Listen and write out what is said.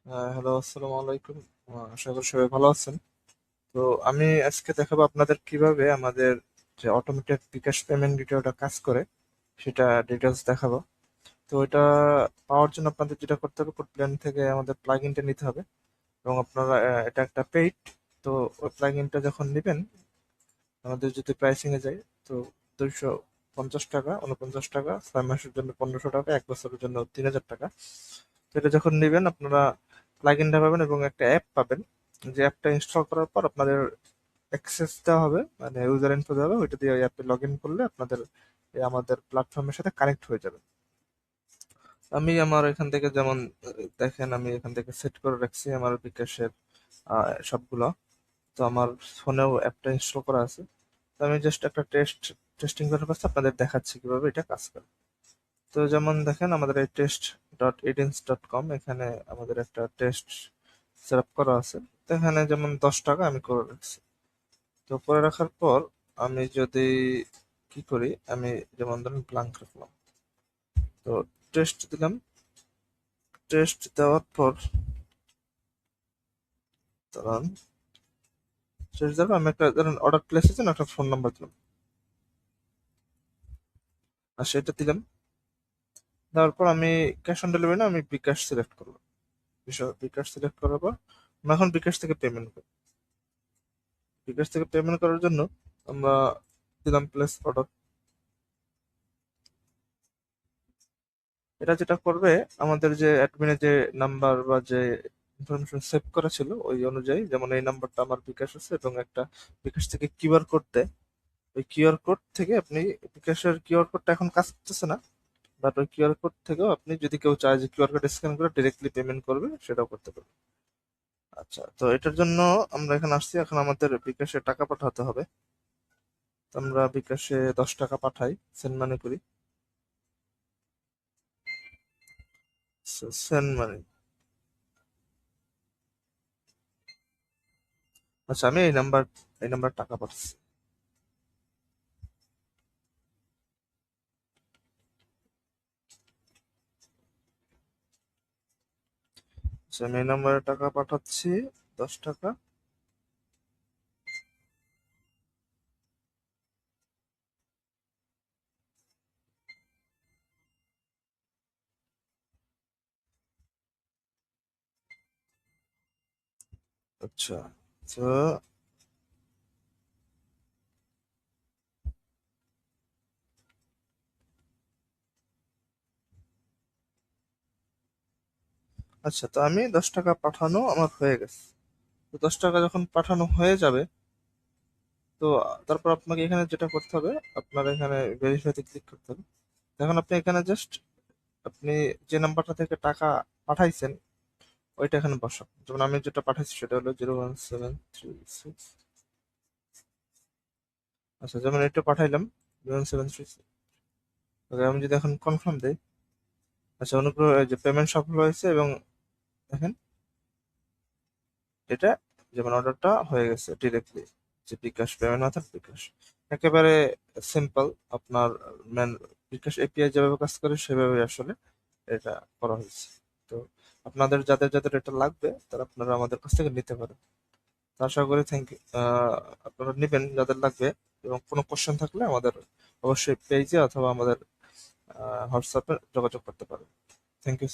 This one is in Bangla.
হ্যালো, আসসালামু আলাইকুম। আশা করি সবাই ভালো আছেন। তো আমি আজকে দেখাবো আপনাদের কিভাবে আমাদের যে অটোমেটেড বিকাশ পেমেন্ট গেটওয়েটা কাজ করে সেটা ডিটেলস দেখাবো। তো এটা পাওয়ার জন্য আপনাদের যেটা করতে হবে, কোড প্ল্যান থেকে আমাদের প্লাগইনটা নিতে হবে এবং আপনারা এটা একটা পেইড। তো ওই প্লাগইনটা যখন নেবেন, আমাদের যদি প্রাইসিং এ যাই, তো 250 টাকা, 49 টাকা, 6 মাসের জন্য 1500 টাকা, 1 বছরের জন্য 3000 টাকা। তো এটা যখন নেবেন আপনারা প্লাগইনটা পাবেন এবং একটা অ্যাপ পাবেন। যে অ্যাপটা ইনস্টল করার পর আপনাদের অ্যাক্সেস দেওয়া হবে, মানে ইউজার ইনফো দেওয়া হবে, ওইটা দিয়ে ওই অ্যাপে লগ ইন করলে আপনাদের আমাদের প্ল্যাটফর্মের সাথে কানেক্ট হয়ে যাবে। আমি আমার এখান থেকে যেমন দেখেন, আমি এখান থেকে সেট করে রাখছি আমার বিকাশের সবগুলো। তো আমার ফোনেও অ্যাপটা ইনস্টল করা আছে। তো আমি জাস্ট একটা টেস্টিং পারপাসে আপনাদের দেখাচ্ছি কিভাবে এটা কাজ করে। তো যেমন দেখেন, আমাদের এই test.edins.com, এখানে আমাদের একটা টেস্ট সেট আপ করা আছে। তো এখানে যেমন 10 টাকা আমি করে রাখছি। তো করে রাখার পর আমি যদি কি করি, আমি যেমন ধরুন ব্লাঙ্ক রাখলাম। তো টেস্ট দিলাম। টেস্ট দেওয়ার পর ধরুন টেস্ট দেওয়ার পর আমি একটা ধরুন অর্ডার প্লেসের জন্য একটা ফোন নাম্বার দিলাম আর সেটা দিলাম। দেওয়ার পর আমি ক্যাশ অন ডেলিভারি না, আমি বিকাশ সিলেক্ট করলাম। বিকাশ সিলেক্ট করার পর আমরা এখন বিকাশ থেকে পেমেন্ট করি। বিকাশ থেকে পেমেন্ট করার জন্য আমরা দিলাম প্লেস অর্ডার। এটা যেটা করবে, আমাদের যে অ্যাডমিনের যে নাম্বার বা যে ইনফরমেশন সেভ করা ছিল ওই অনুযায়ী, যেমন এই নাম্বারটা আমার বিকাশ আছে এবং একটা বিকাশ থেকে কিউআর কোড দেয়। ওই কিউআর কোড থেকে আপনি, বিকাশের কিউআর কোডটা এখন কাজ করতেছে না, বাট ওই কিউআর কোড থেকেও আপনি যদি কেউ চায় যে কিউআর কোড স্ক্যান করে ডিরেক্টলি পেমেন্ট করবে, সেটাও করতে পারবে। আচ্ছা, তো এটার জন্য আমরা এখানে আসছি। এখন আমাদের বিকাশে টাকা পাঠাতে হবে। তো আমরা বিকাশে 10 টাকা পাঠাই, সেন্ড মানি করি। Send money. আচ্ছা, আমি এই নাম্বার টাকা পাঠাচ্ছি। আচ্ছা, আমি এই নাম্বারে টাকা পাঠাচ্ছি, 10 টাকা। আচ্ছা, তো আচ্ছা, তো আমি 10 টাকা পাঠানো আমার হয়ে গেছে। তো 10 টাকা যখন পাঠানো হয়ে যাবে, তো তারপর আপনাকে এখানে যেটা করতে হবে, আপনার এখানে ভেরিফাইতে ক্লিক করতে হবে। এখন আপনি এখানে জাস্ট আপনি যে নাম্বারটা থেকে টাকা পাঠাইছেন ওইটা এখানে বসান। যেমন আমি যেটা পাঠাইছি সেটা হলো 01736। আচ্ছা, যেমন এটা পাঠাইলাম 01736। আমি যদি এখন কনফার্ম দেই, আচ্ছা, অনুগ্রহ এই যে পেমেন্ট সফল হয়েছে এবং দেখেন এটা, যেমন অর্ডারটা হয়ে গেছে ডিরেক্টলি, যে বিকাশ পেমেন্ট মেথড বিকাশ। একেবারে সিম্পল। আপনার ম্যান বিকাশ এপিআই যেভাবে কাজ করে সেভাবে আসলে এটা করা হয়েছে। তো আপনাদের যাদের যাদের এটা লাগবে তারা আপনারা আমাদের কাছ থেকে নিতে পারেন। তো আশা করি আপনারা নেবেন যাদের লাগবে। এবং কোনো কোশ্চেন থাকলে আমাদের অবশ্যই পেজে অথবা আমাদের হোয়াটসঅ্যাপে যোগাযোগ করতে পারেন। Thank you.